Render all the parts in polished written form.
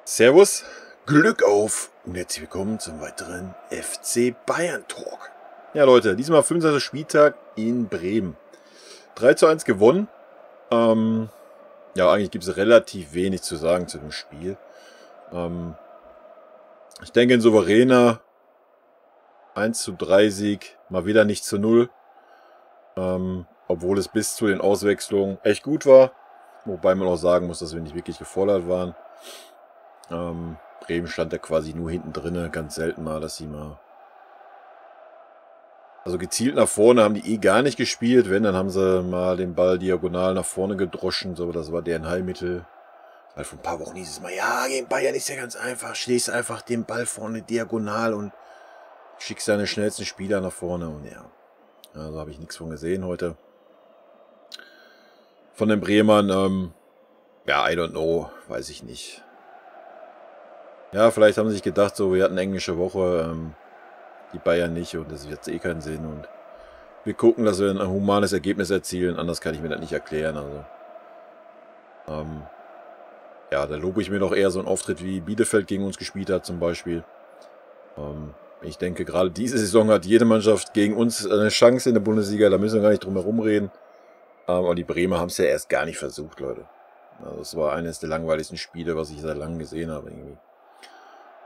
Servus, Glück auf und herzlich willkommen zum weiteren FC Bayern Talk. Ja Leute, diesmal 25. Spieltag in Bremen. 3:1 gewonnen. Ja, eigentlich gibt es relativ wenig zu sagen zu dem Spiel. Ich denke, ein souveräner 1:3 Sieg, mal wieder nicht zu 0. Obwohl es bis zu den Auswechslungen echt gut war. Wobei man auch sagen muss, dass wir nicht wirklich gefordert waren. Bremen stand ja quasi nur hinten drinne, ganz selten mal, dass sie mal... Also gezielt nach vorne haben die gar nicht gespielt, wenn, dann haben sie mal den Ball diagonal nach vorne gedroschen, so, das war deren Heilmittel. Weil vor ein paar Wochen hieß es mal, ja, gegen Bayern ist ja ganz einfach, schlägst einfach den Ball vorne diagonal und schickst deine schnellsten Spieler nach vorne und ja. Also habe ich nichts von gesehen heute. Von den Bremern, ja, I don't know, weiß ich nicht. Ja, vielleicht haben sie sich gedacht, so, wir hatten eine englische Woche, die Bayern nicht und das hat jetzt eh keinen Sinn und wir gucken, dass wir ein humanes Ergebnis erzielen, anders kann ich mir das nicht erklären, also. Ja, da lobe ich mir doch eher so einen Auftritt, wie Bielefeld gegen uns gespielt hat zum Beispiel. Ich denke, gerade diese Saison hat jede Mannschaft gegen uns eine Chance in der Bundesliga, da müssen wir gar nicht drum herum reden. Aber die Bremer haben es ja erst gar nicht versucht, Leute. Also es war eines der langweiligsten Spiele, was ich seit langem gesehen habe, irgendwie.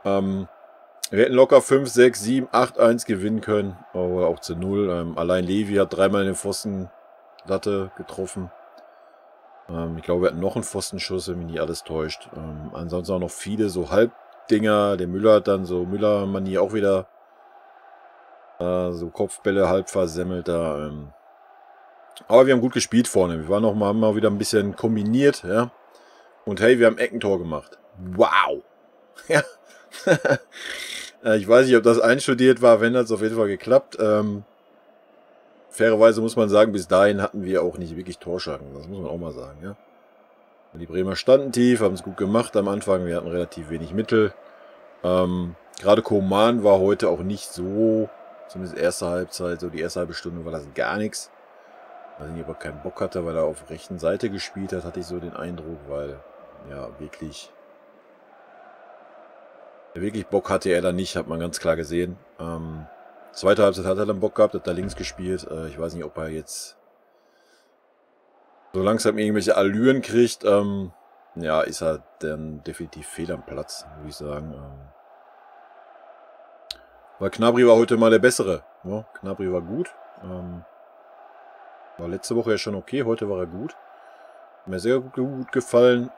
Wir hätten locker 5, 6, 7, 8-1 gewinnen können, aber auch zu 0. Allein Levi hat dreimal in den Pfostenlatte getroffen. Ich glaube, wir hatten noch einen Pfostenschuss, wenn mich nicht alles täuscht. Ansonsten auch noch viele so Halbdinger. Der Müller hat dann so Müller-Manier auch wieder so Kopfbälle halb versemmelt da. Aber wir haben gut gespielt vorne. Wir waren haben mal wieder ein bisschen kombiniert, ja. Und hey, wir haben Eckentor gemacht. Wow! Ja. Ich weiß nicht, ob das einstudiert war, wenn, hat es auf jeden Fall geklappt. Fairerweise muss man sagen, bis dahin hatten wir auch nicht wirklich Torschancen. Das muss man auch mal sagen, ja. Die Bremer standen tief, haben es gut gemacht am Anfang. Wir hatten relativ wenig Mittel. Gerade Coman war heute auch nicht so, zumindest erste Halbzeit, so die erste halbe Stunde war das gar nichts. Ich weiß nicht, ob er keinen Bock hatte, weil er auf der rechten Seite gespielt hat, hatte ich so den Eindruck, weil, ja, wirklich Bock hatte er da nicht, hat man ganz klar gesehen. Zweite Halbzeit hat er dann Bock gehabt, hat da links gespielt. Ich weiß nicht, ob er jetzt so langsam irgendwelche Allüren kriegt. Ja, ist er dann definitiv fehl am Platz, würde ich sagen. Weil Gnabry war heute mal der Bessere. Ja, Gnabry war gut. War letzte Woche ja schon okay, heute war er gut. Hat mir sehr gut gefallen.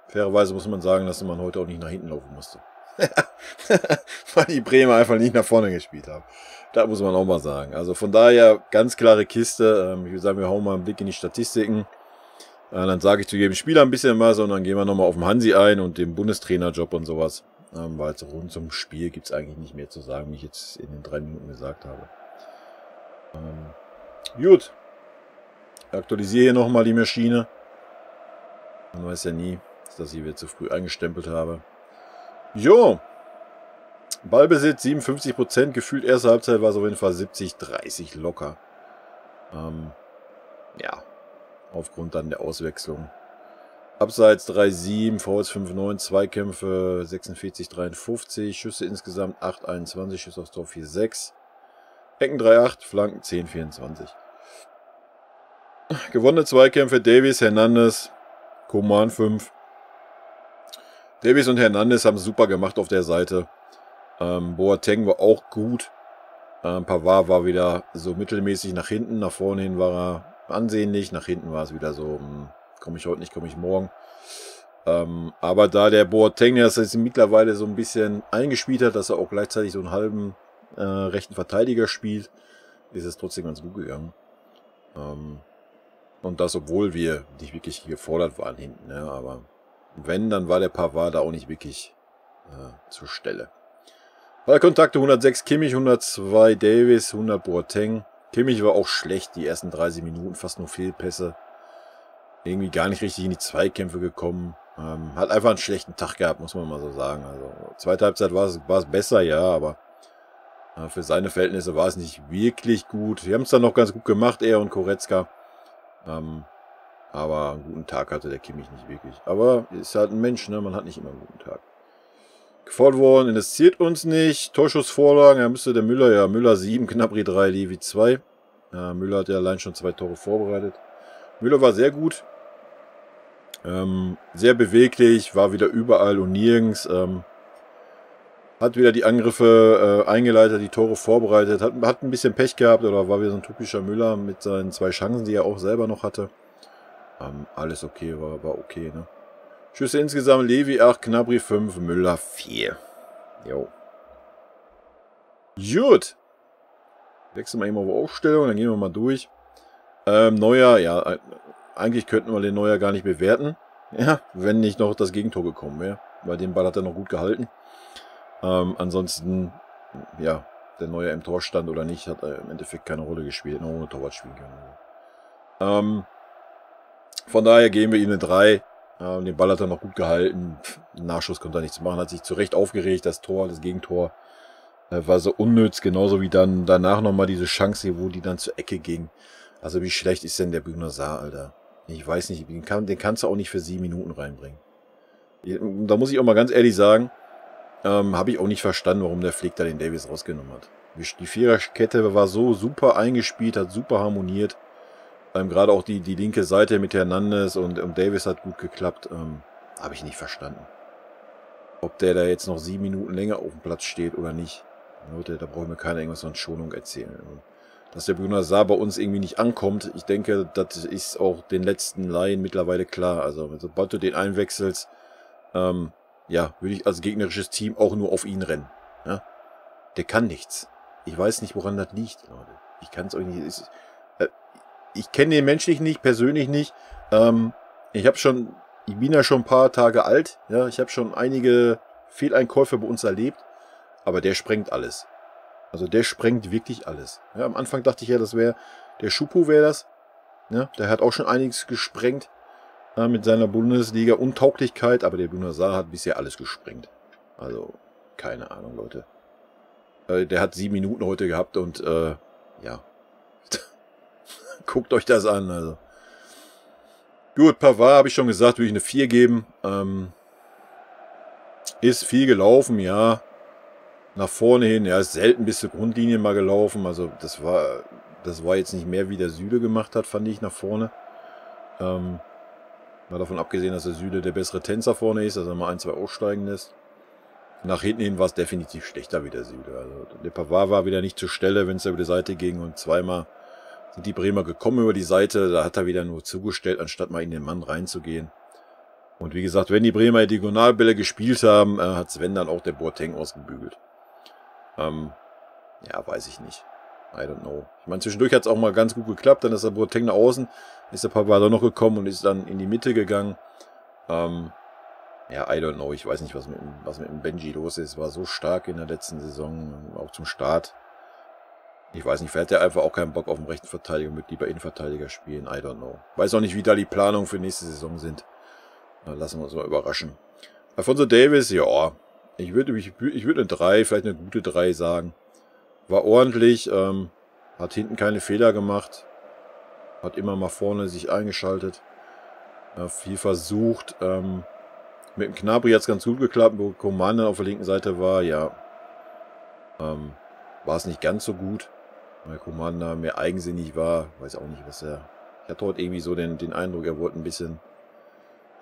Fairerweise muss man sagen, dass man heute auch nicht nach hinten laufen musste. Weil die Bremer einfach nicht nach vorne gespielt haben. Das muss man auch mal sagen. Also von daher ganz klare Kiste. Ich würde sagen, wir hauen mal einen Blick in die Statistiken. Dann sage ich zu jedem Spieler ein bisschen was und dann gehen wir nochmal auf den Hansi ein und den Bundestrainerjob und sowas. Weil so rund zum Spiel gibt es eigentlich nicht mehr zu sagen, wie ich jetzt in den 3 Minuten gesagt habe. Gut. Ich aktualisiere hier nochmal die Maschine. Man weiß ja nie, dass ich wieder zu früh eingestempelt habe. Jo, Ballbesitz 57%, gefühlt erste Halbzeit war es auf jeden Fall 70-30 locker. Ja, aufgrund dann der Auswechslung. Abseits 3-7, Fouls 5-9, Zweikämpfe 46-53, Schüsse insgesamt 8-21, Schüsse aufs Tor 4-6, Ecken 3-8, Flanken 10-24. Gewonnene Zweikämpfe Davies, Hernandez, Coman 5. Davies und Hernandez haben es super gemacht auf der Seite. Boateng war auch gut. Pavard war wieder so mittelmäßig nach hinten. Nach vorne hin war er ansehnlich. Nach hinten war es wieder so, komme ich heute nicht, komme ich morgen. Aber da der Boateng das jetzt mittlerweile so ein bisschen eingespielt hat, dass er auch gleichzeitig so einen halben rechten Verteidiger spielt, ist es trotzdem ganz gut gegangen. Und das, obwohl wir nicht wirklich gefordert waren hinten. Ja, aber wenn, dann war der Pavard da auch nicht wirklich zur Stelle. Ballkontakte 106 Kimmich, 102 Davies, 100 Boateng. Kimmich war auch schlecht, die ersten 30 Minuten, fast nur Fehlpässe. Irgendwie gar nicht richtig in die Zweikämpfe gekommen. Hat einfach einen schlechten Tag gehabt, muss man mal so sagen. Also zweite Halbzeit war es besser, ja, aber für seine Verhältnisse war es nicht wirklich gut. Wir haben es dann noch ganz gut gemacht, er und Goretzka. Aber einen guten Tag hatte der Kimmich nicht wirklich. Aber ist halt ein Mensch, ne? Man hat nicht immer einen guten Tag. Gefault worden, interessiert uns nicht. Torschussvorlagen, ja, müsste der Müller, ja, Müller 7, Gnabry 3, Levi 2. Ja, Müller hat ja allein schon 2 Tore vorbereitet. Müller war sehr gut. Sehr beweglich, war wieder überall und nirgends. Hat wieder die Angriffe eingeleitet, die Tore vorbereitet. Hat ein bisschen Pech gehabt oder war wieder so ein typischer Müller mit seinen 2 Chancen, die er auch selber noch hatte. Alles okay, war okay, ne? Schüsse insgesamt, Levi 8, Gnabry 5, Müller 4. Jo. Gut. Wechseln wir eben auf Aufstellung, dann gehen wir mal durch. Neuer, ja, eigentlich könnten wir den Neuer gar nicht bewerten. Ja, wenn nicht noch das Gegentor gekommen wäre. Weil den Ball hat er noch gut gehalten. Ansonsten, ja, der Neuer im Tor stand oder nicht, hat im Endeffekt keine Rolle gespielt. Nur ohne Torwart spielen können. Von daher geben wir ihm eine 3. Den Ball hat er noch gut gehalten. Nachschuss konnte er nichts machen, hat sich zu Recht aufgeregt. Das Tor, das Gegentor war so unnütz. Genauso wie dann danach nochmal diese Chance hier, wo die dann zur Ecke ging. Also wie schlecht ist denn der Buenos Aires, Alter? Ich weiß nicht, den kannst du auch nicht für 7 Minuten reinbringen. Da muss ich auch mal ganz ehrlich sagen, habe ich auch nicht verstanden, warum der Flick da den Davies rausgenommen hat. Die Viererkette war so super eingespielt, hat super harmoniert. Gerade auch die linke Seite mit Hernandez und Davies hat gut geklappt. Habe ich nicht verstanden. Ob der da jetzt noch 7 Minuten länger auf dem Platz steht oder nicht. Leute, da braucht mir keiner irgendwas von Schonung erzählen. Dass der Buenos Aires bei uns irgendwie nicht ankommt, ich denke, das ist auch den letzten Laien mittlerweile klar. Also sobald du den einwechselst, ja, würde ich als gegnerisches Team auch nur auf ihn rennen. Ja? Der kann nichts. Ich weiß nicht, woran das liegt, Leute. Ich kann es euch nicht... Ich kenne den menschlich nicht, persönlich nicht. Ich bin ja schon ein paar Tage alt. Ja, ich habe schon einige Fehleinkäufe bei uns erlebt. Aber der sprengt alles. Also der sprengt wirklich alles. Ja, am Anfang dachte ich ja, das wäre der Schupo wäre das. Ja, der hat auch schon einiges gesprengt mit seiner Bundesliga-Untauglichkeit. Aber der Buenos Aires hat bisher alles gesprengt. Also keine Ahnung, Leute. Der hat 7 Minuten heute gehabt und ja. Guckt euch das an. Also. Gut, Pavard habe ich schon gesagt, würde ich eine 4 geben. Ist viel gelaufen, ja. Nach vorne hin, ja, ist selten bis zur Grundlinie mal gelaufen. Also das war jetzt nicht mehr, wie der Süle gemacht hat, fand ich, nach vorne. Mal davon abgesehen, dass der Süle der bessere Tänzer vorne ist, dass er mal 1, 2 aussteigen lässt. Nach hinten hin war es definitiv schlechter wie der Süle. Also der Pavard war wieder nicht zur Stelle, wenn es über die Seite ging und zweimal sind die Bremer gekommen über die Seite, da hat er wieder nur zugestellt, anstatt mal in den Mann reinzugehen. Und wie gesagt, wenn die Bremer Diagonalbälle gespielt haben, hat Sven dann auch der Boateng ausgebügelt. Ja, weiß ich nicht. I don't know. Ich meine, zwischendurch hat es auch mal ganz gut geklappt, dann ist der Boateng nach außen, ist der Pavard noch gekommen und ist dann in die Mitte gegangen. Ja, I don't know. Ich weiß nicht, was mit dem Benji los ist. War so stark in der letzten Saison, auch zum Start. Ich weiß nicht, vielleicht hat er einfach auch keinen Bock auf den rechten Verteidiger, mit lieber Innenverteidiger spielen. I don't know. Weiß auch nicht, wie da die Planungen für nächste Saison sind. Lassen wir uns mal überraschen. Alphonso Davies, ja. Ich würde eine 3, vielleicht eine gute 3 sagen. War ordentlich, hat hinten keine Fehler gemacht. Hat immer mal vorne sich eingeschaltet. Viel versucht. Mit dem Gnabry hat es ganz gut geklappt, wo Coman auf der linken Seite war, ja. War es nicht ganz so gut. Weil Coman da mehr eigensinnig war. Weiß auch nicht, was er... Ich hatte heute irgendwie so den Eindruck, er wollte ein bisschen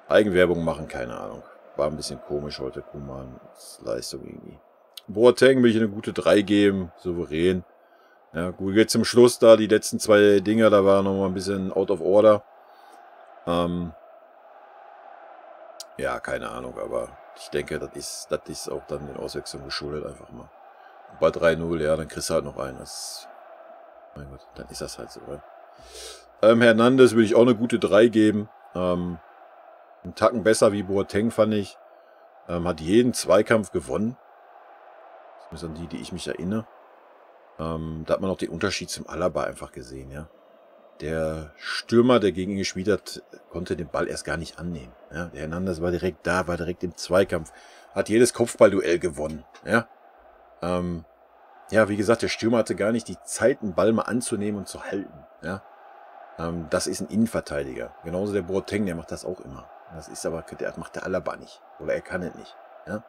Eigenwerbung machen, keine Ahnung. War ein bisschen komisch heute, Comans Leistung irgendwie. Boateng will ich eine gute 3 geben, souverän. Ja, gut, jetzt zum Schluss da, die letzten 2 Dinger, da war noch mal ein bisschen out of order. Ja, keine Ahnung, aber ich denke, das ist auch dann den Auswechslungen geschuldet, einfach mal. Und bei 3-0, ja, dann kriegst du halt noch einen. Mein Gott, dann ist das halt so, oder? Hernandez würde ich auch eine gute 3 geben. Einen Tacken besser wie Boateng, fand ich. Hat jeden Zweikampf gewonnen. Das sind die ich mich erinnere. Da hat man auch den Unterschied zum Alaba einfach gesehen, ja. Der Stürmer, der gegen ihn gespielt hat, konnte den Ball erst gar nicht annehmen. Ja. Der Hernandez war direkt da, war direkt im Zweikampf. Hat jedes Kopfballduell gewonnen, ja. Ja, wie gesagt, der Stürmer hatte gar nicht die Zeit, einen Ball mal anzunehmen und zu halten. Ja? Das ist ein Innenverteidiger. Genauso der Boateng, der macht das auch immer. Das ist aber, der macht der Alaba nicht. Oder er kann es nicht. Ja?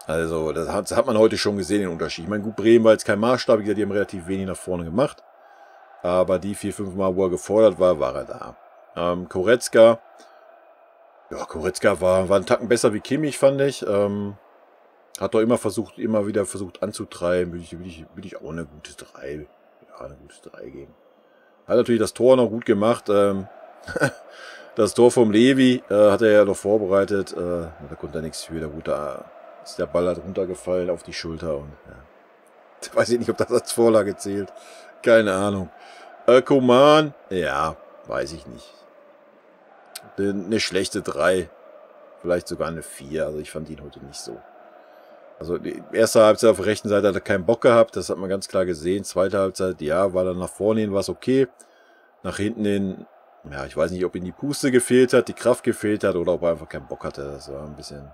Also, das hat man heute schon gesehen, den Unterschied. Ich meine, gut, Bremen war jetzt kein Maßstab, die haben relativ wenig nach vorne gemacht. Aber die 4-5 Mal, wo er gefordert war, war er da. Goretzka. Ja, Goretzka war einen Tacken besser wie Kimmich, fand ich. Hat doch immer wieder versucht anzutreiben. Will ich auch eine gute 3. Ja, eine gute 3 geben. Hat natürlich das Tor noch gut gemacht. Das Tor vom Levi hat er ja noch vorbereitet. Da konnte er nichts für. Da ist der Ball halt runtergefallen auf die Schulter. Und ja. Weiß ich nicht, ob das als Vorlage zählt. Keine Ahnung. Coman, ja, weiß ich nicht. Eine schlechte 3. Vielleicht sogar eine 4. Also ich fand ihn heute nicht so. Also die erste Halbzeit auf der rechten Seite hat er keinen Bock gehabt. Das hat man ganz klar gesehen. Zweite Halbzeit, ja, war dann nach vorne hin, war es okay. Nach hinten hin, ja, ich weiß nicht, ob ihm die Puste gefehlt hat, die Kraft gefehlt hat oder ob er einfach keinen Bock hatte. Das war ein bisschen...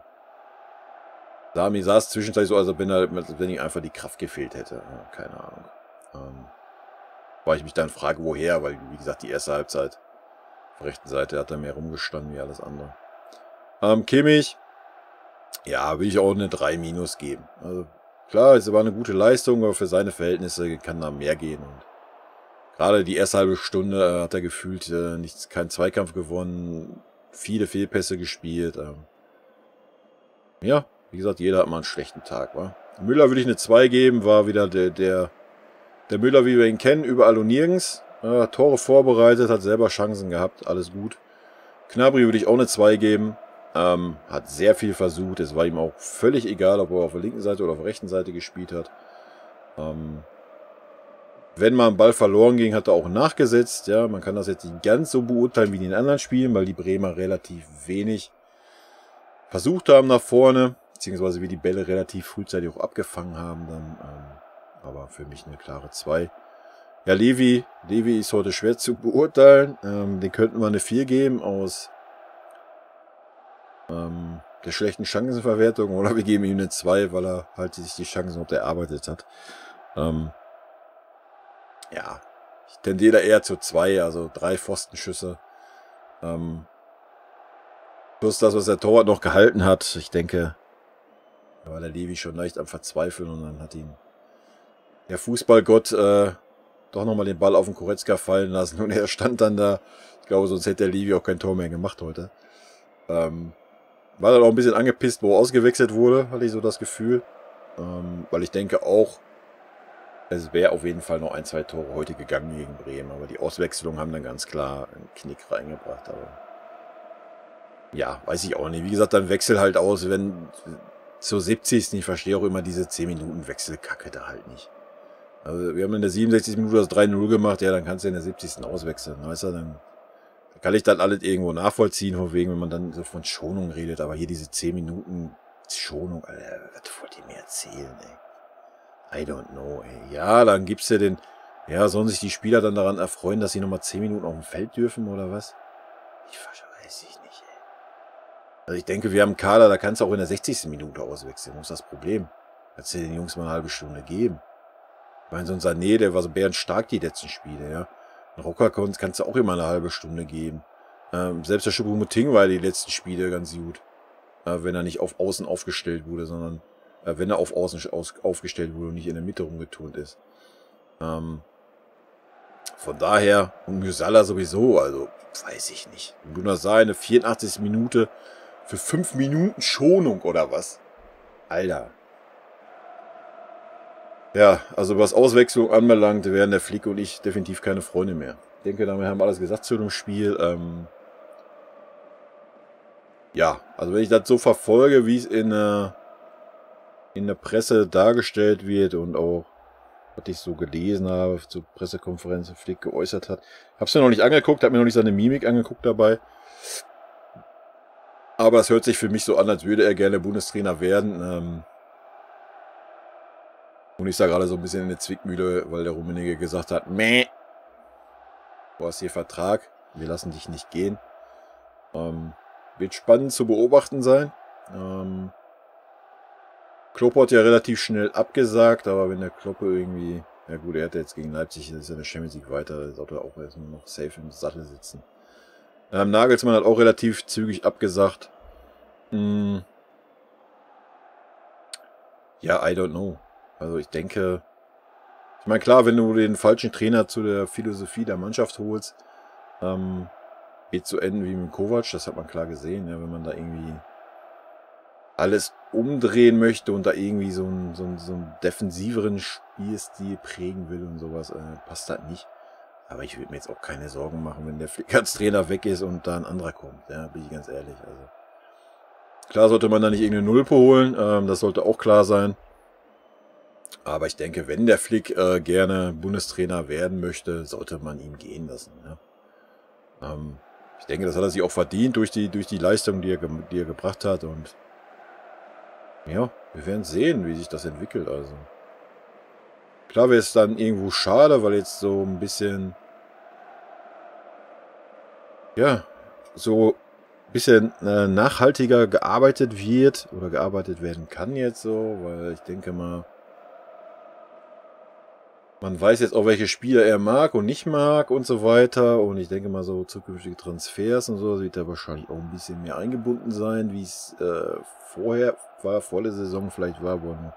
Sami saß zwischenzeitlich so, als wenn ihm einfach die Kraft gefehlt hätte. Ja, keine Ahnung. Weil ich mich dann frage, woher, weil, wie gesagt, die erste Halbzeit auf der rechten Seite hat er mehr rumgestanden wie alles andere. Kimmich, ja, will ich auch eine 3 minus geben. Also, klar, es war eine gute Leistung, aber für seine Verhältnisse kann da mehr gehen. Und gerade die erste halbe Stunde hat er gefühlt keinen Zweikampf gewonnen, viele Fehlpässe gespielt. Ja, wie gesagt, jeder hat mal einen schlechten Tag. Wa? Müller würde ich eine 2 geben, war wieder der Müller, wie wir ihn kennen, überall und nirgends. Tore vorbereitet, hat selber Chancen gehabt, alles gut. Gnabry würde ich auch eine 2 geben. Hat sehr viel versucht. Es war ihm auch völlig egal, ob er auf der linken Seite oder auf der rechten Seite gespielt hat. Wenn mal ein Ball verloren ging, hat er auch nachgesetzt. Ja, man kann das jetzt nicht ganz so beurteilen wie in den anderen Spielen, weil die Bremer relativ wenig versucht haben nach vorne, beziehungsweise wie die Bälle relativ frühzeitig auch abgefangen haben. Dann, aber für mich eine klare 2. Ja, Levi ist heute schwer zu beurteilen. Den könnten wir eine 4 geben aus der schlechten Chancenverwertung, oder wir geben ihm eine 2, weil er halt sich die Chancen noch erarbeitet hat. Ja, ich tendiere eher zu 2, also 3 Pfostenschüsse. Plus das, was der Torwart noch gehalten hat. Ich denke, da war der Levi schon leicht am Verzweifeln und dann hat ihn der Fußballgott doch nochmal den Ball auf den Goretzka fallen lassen und er stand dann da. Ich glaube, sonst hätte der Levi auch kein Tor mehr gemacht heute. War dann auch ein bisschen angepisst, wo er ausgewechselt wurde, hatte ich so das Gefühl. Weil ich denke auch, es wäre auf jeden Fall noch 1, 2 Tore heute gegangen gegen Bremen. Aber die Auswechslungen haben dann ganz klar einen Knick reingebracht. Aber ja, weiß ich auch nicht. Wie gesagt, dann wechsel halt aus, wenn zur 70. Ich verstehe auch immer diese 10 Minuten Wechselkacke da halt nicht. Also wir haben in der 67. Minute das 3-0 gemacht, ja, dann kannst du in der 70. auswechseln. Weißt du, dann kann ich dann alles irgendwo nachvollziehen, von wegen, wenn man dann so von Schonung redet. Aber hier diese 10 Minuten Schonung, Alter, was wollt ihr mir erzählen, ey? I don't know, ey. Ja, dann gibt's ja den... Ja, sollen sich die Spieler dann daran erfreuen, dass sie nochmal 10 Minuten auf dem Feld dürfen, oder was? Weiß ich nicht, ey. Also ich denke, wir haben einen Kader, da kannst du auch in der 60. Minute auswechseln. Wo ist das Problem? Kannst du den Jungs mal eine halbe Stunde geben. Ich meine, so ein Sané, der war so bärenstark die letzten Spiele, ja. Ein Rocker kannst du auch immer eine halbe Stunde geben. Selbst der Choupo-Moting war die letzten Spiele ganz gut. Wenn er nicht auf Außen aufgestellt wurde, sondern wenn er auf Außen aufgestellt wurde und nicht in der Mitte rumgeturnt ist. Von daher, und Musiala sowieso, also weiß ich nicht. Gunnar Saar in der 84. Minute für 5 Minuten Schonung oder was? Alter. Ja, also was Auswechslung anbelangt, wären der Flick und ich definitiv keine Freunde mehr. Ich denke, damit haben wir alles gesagt zu dem Spiel. Ja, also wenn ich das so verfolge, wie es in der Presse dargestellt wird und auch, was ich so gelesen habe, zur Pressekonferenz Flick geäußert hat. Hab's mir noch nicht angeguckt, hab mir noch nicht seine Mimik angeguckt dabei. Aber es hört sich für mich so an, als würde er gerne Bundestrainer werden. Und ich sah gerade so ein bisschen in der Zwickmühle, weil der Rummenigge gesagt hat, meh, du hast hier Vertrag, wir lassen dich nicht gehen. Wird spannend zu beobachten sein. Klopp hat ja relativ schnell abgesagt, aber wenn der Kloppe irgendwie, ja gut, er hat jetzt gegen Leipzig, das ist ja der Champions League weiter, da sollte er auch erst nur noch safe im Sattel sitzen. Nagelsmann hat auch relativ zügig abgesagt. Ja, I don't know. Also ich denke, ich meine, klar, wenn du den falschen Trainer zu der Philosophie der Mannschaft holst, geht so enden wie mit Kovac, das hat man klar gesehen, ja, wenn man da irgendwie alles umdrehen möchte und da irgendwie so einen defensiveren Spielstil prägen will und sowas, passt das nicht. Aber ich würde mir jetzt auch keine Sorgen machen, wenn der Flick als Trainer weg ist und da ein anderer kommt, ja, bin ich ganz ehrlich. Also klar sollte man da nicht irgendeine Nulpe holen, das sollte auch klar sein. Aber ich denke, wenn der Flick gerne Bundestrainer werden möchte, sollte man ihn gehen lassen. Ja. Ich denke, das hat er sich auch verdient durch die Leistung, die er gebracht hat. Und ja, wir werden sehen, wie sich das entwickelt. Also klar wäre es dann irgendwo schade, weil jetzt so ein bisschen, ja, so ein bisschen nachhaltiger gearbeitet wird oder gearbeitet werden kann jetzt so, weil ich denke mal, man weiß jetzt auch, welche Spieler er mag und nicht mag und so weiter. Und ich denke mal, so zukünftige Transfers und so wird er wahrscheinlich auch ein bisschen mehr eingebunden sein, wie es vorher war, vor der Saison vielleicht war, wo er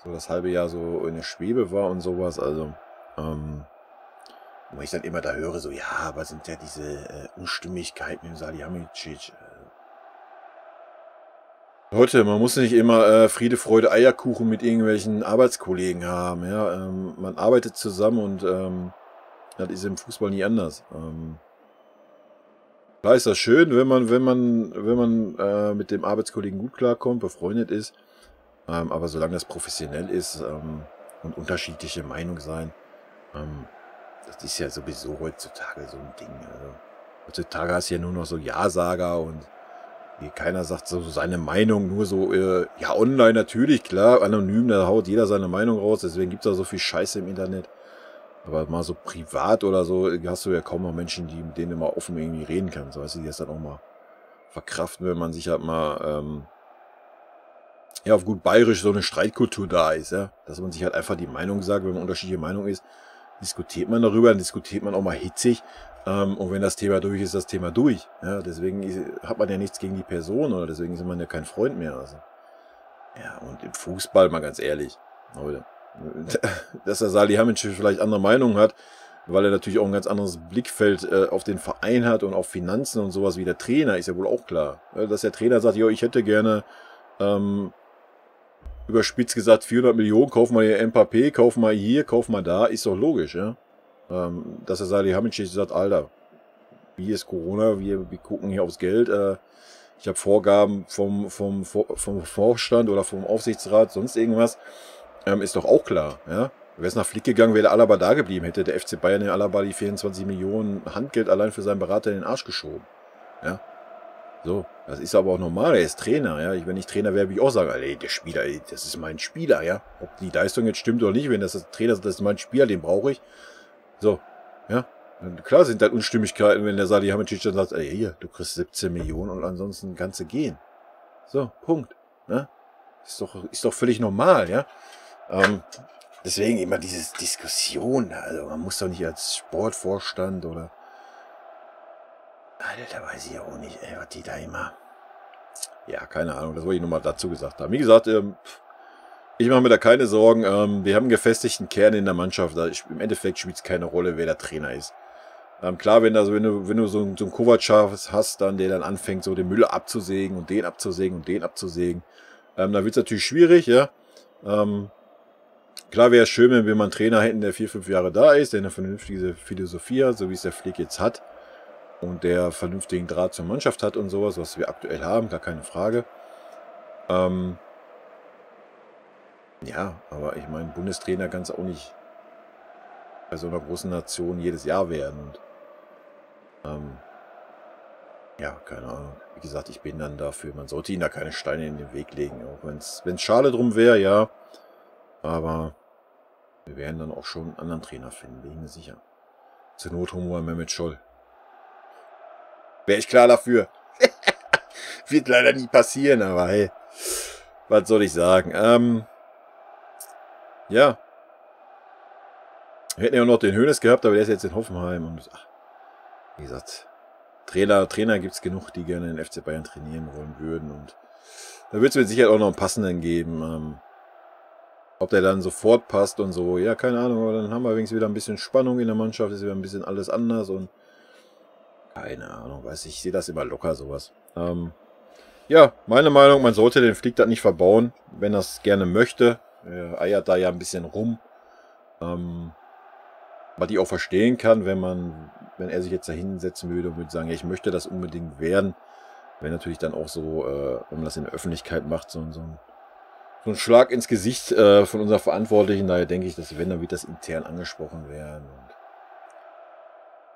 so das halbe Jahr so in der Schwebe war und sowas. Also, wo ich dann immer da höre, so, ja, aber sind ja diese Unstimmigkeiten mit Salihamidzic. Leute, man muss nicht immer Friede, Freude, Eierkuchen mit irgendwelchen Arbeitskollegen haben. Ja? Man arbeitet zusammen und das ist im Fußball nie anders. Klar ist das schön, wenn man mit dem Arbeitskollegen gut klarkommt, befreundet ist. Aber solange das professionell ist und unterschiedliche Meinungen sein, das ist ja sowieso heutzutage so ein Ding. Also, heutzutage hast du ja nur noch so Ja-Sager und keiner sagt so seine Meinung, nur so, ja, online natürlich, klar, anonym, da haut jeder seine Meinung raus, deswegen gibt es da so viel Scheiße im Internet. Aber mal so privat oder so, hast du ja kaum noch Menschen, mit denen du mal offen irgendwie reden kannst. So, weißt du, die das dann auch mal verkraften, wenn man sich halt mal, ja, auf gut bayerisch so eine Streitkultur da ist, ja. Dass man sich halt einfach die Meinung sagt, wenn man unterschiedliche Meinung ist, diskutiert man darüber, dann diskutiert man auch mal hitzig. Und wenn das Thema durch ist, das Thema durch. Ja, deswegen hat man ja nichts gegen die Person oder deswegen ist man ja kein Freund mehr. Also. Ja, und im Fußball, mal ganz ehrlich, Leute, dass der Salihamidzic vielleicht andere Meinungen hat, weil er natürlich auch ein ganz anderes Blickfeld auf den Verein hat und auf Finanzen und sowas wie der Trainer, ist ja wohl auch klar. Dass der Trainer sagt, jo, ich hätte gerne überspitzt gesagt 400 Millionen, kauf mal hier Mbappé, kauf mal hier, kauf mal da, ist doch logisch, ja. Dass er Salihamidzic sagt, Alter, wie ist Corona, wir gucken hier aufs Geld, ich habe Vorgaben vom Vorstand oder vom Aufsichtsrat, sonst irgendwas, ist doch auch klar, ja. Wäre es nach Flick gegangen, wäre der Alaba da geblieben, hätte der FC Bayern den Alaba die 24 Millionen Handgeld allein für seinen Berater in den Arsch geschoben, ja. So, das ist aber auch normal, er ist Trainer, ja. Wenn ich Trainer wäre, würde ich auch sagen, ey, der Spieler, ey, das ist mein Spieler, ja. Ob die Leistung jetzt stimmt oder nicht, wenn das Trainer ist, das ist mein Spieler, den brauche ich. So, ja. Und klar sind da Unstimmigkeiten, wenn der Salihamidzic dann sagt, ey, hier, du kriegst 17 Millionen und ansonsten kannst du gehen. So, Punkt. Ne? Ist doch völlig normal, ja. Deswegen immer diese Diskussion, also man muss doch nicht als Sportvorstand oder Alter, weiß ich auch nicht, ey, was die da immer. Ja, keine Ahnung, das wollte ich nur mal dazu gesagt haben. Wie gesagt, ich mache mir da keine Sorgen. Wir haben einen gefestigten Kern in der Mannschaft. Im Endeffekt spielt es keine Rolle, wer der Trainer ist. Klar, wenn du so einen Kovac hast, dann der dann anfängt, so den Müll abzusägen und den abzusägen und den abzusägen, dann wird es natürlich schwierig, ja. Klar wäre es schön, wenn wir mal einen Trainer hätten, der 4-5 Jahre da ist, der eine vernünftige Philosophie hat, so wie es der Flick jetzt hat. Und der vernünftigen Draht zur Mannschaft hat und sowas, was wir aktuell haben, gar keine Frage. Ja, aber ich meine, Bundestrainer kann es auch nicht bei so einer großen Nation jedes Jahr werden. Und ja, keine Ahnung. Wie gesagt, ich bin dann dafür. Man sollte ihnen da keine Steine in den Weg legen, auch wenn es schade drum wäre, ja. Aber wir werden dann auch schon einen anderen Trainer finden, bin ich mir sicher. Zur Not holen wir Mehmet Scholl. Wäre ich klar dafür. Wird leider nie passieren, aber hey, was soll ich sagen? Ja. Wir hätten ja auch noch den Hoeneß gehabt, aber der ist jetzt in Hoffenheim. Und wie gesagt, Trainer gibt es genug, die gerne den FC Bayern trainieren wollen würden. Und da wird es mit Sicherheit auch noch einen passenden geben. Ob der dann sofort passt und so, ja, keine Ahnung, aber dann haben wir wenigstens wieder ein bisschen Spannung in der Mannschaft, ist wieder ein bisschen alles anders und keine Ahnung, weiß ich sehe das immer locker, sowas. Ja, meine Meinung, man sollte den Flick das nicht verbauen, wenn er es gerne möchte. Er eiert da ja ein bisschen rum. Was ich auch verstehen kann, wenn er sich jetzt da hinsetzen würde und würde sagen, ja, ich möchte das unbedingt werden. Wäre natürlich dann auch so, wenn man das in der Öffentlichkeit macht, so ein Schlag ins Gesicht von unserer Verantwortlichen. Daher denke ich, dass wenn, dann wird das intern angesprochen werden. Und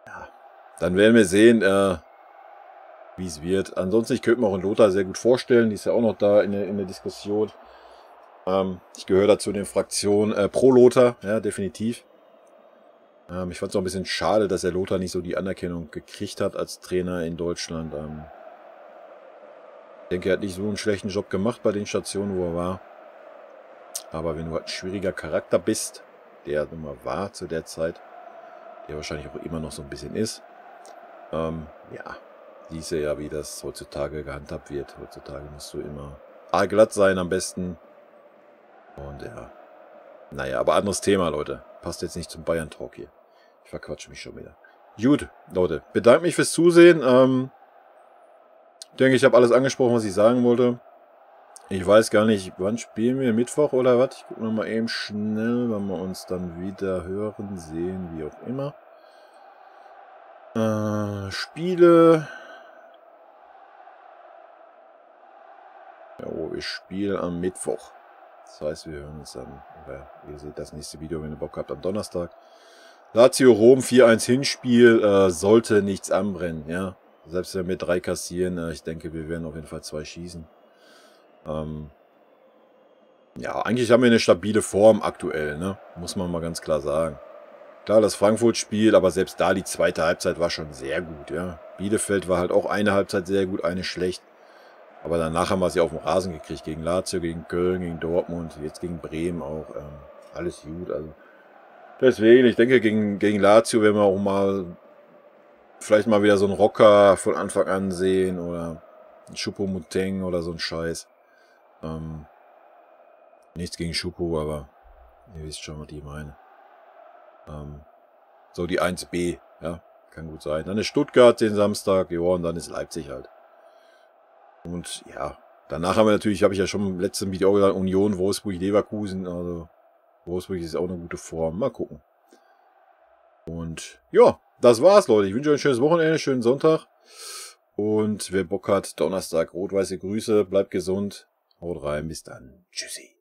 ja, dann werden wir sehen, wie es wird. Ansonsten, ich könnte mir auch einen Lothar sehr gut vorstellen. Die ist ja auch noch da in der Diskussion. Ich gehöre dazu den Fraktionen pro Lothar, ja, definitiv. Ich fand es auch ein bisschen schade, dass der Lothar nicht so die Anerkennung gekriegt hat als Trainer in Deutschland. Ich denke, er hat nicht so einen schlechten Job gemacht bei den Stationen, wo er war. Aber wenn du halt ein schwieriger Charakter bist, der nun mal war zu der Zeit, der wahrscheinlich auch immer noch so ein bisschen ist, ja, siehst du ja, wie das heutzutage gehandhabt wird. Heutzutage musst du immer aalglatt sein am besten. Und ja, naja, aber anderes Thema, Leute. Passt jetzt nicht zum Bayern-Talk hier. Ich verquatsche mich schon wieder. Gut, Leute, bedanke mich fürs Zusehen. Ich denke, ich habe alles angesprochen, was ich sagen wollte. Ich weiß gar nicht, wann spielen wir? Mittwoch oder was? Ich gucke nochmal eben schnell, wann wir uns dann wieder hören, sehen, wie auch immer. Spiele. Ja, wir spielen am Mittwoch. Das heißt, wir hören uns dann, oder ihr seht das nächste Video, wenn ihr Bock habt, am Donnerstag. Lazio Rom 4-1 Hinspiel, sollte nichts anbrennen, ja. Selbst wenn wir 3 kassieren, ich denke, wir werden auf jeden Fall 2 schießen. Ja, eigentlich haben wir eine stabile Form aktuell, ne? Muss man mal ganz klar sagen. Klar, das Frankfurt-Spiel, aber selbst da die zweite Halbzeit war schon sehr gut, ja. Bielefeld war halt auch eine Halbzeit sehr gut, eine schlecht. Aber danach haben wir sie auf dem Rasen gekriegt. Gegen Lazio, gegen Köln, gegen Dortmund, jetzt gegen Bremen auch. Alles gut. Also deswegen, ich denke, gegen Lazio werden wir auch mal vielleicht mal wieder so einen Rocker von Anfang an sehen oder ein Choupo-Moting oder so ein Scheiß. Nichts gegen Choupo, aber ihr wisst schon, was ich meine. So die 1B, ja, kann gut sein. Dann ist Stuttgart den Samstag, ja, und dann ist Leipzig halt. Und ja, danach haben wir natürlich, habe ich ja schon im letzten Video gesagt, Union, Wolfsburg, Leverkusen. Also Wolfsburg ist auch eine gute Form. Mal gucken. Und ja, das war's, Leute. Ich wünsche euch ein schönes Wochenende, einen schönen Sonntag. Und wer Bock hat, Donnerstag, rot-weiße Grüße, bleibt gesund. Haut rein, bis dann. Tschüssi.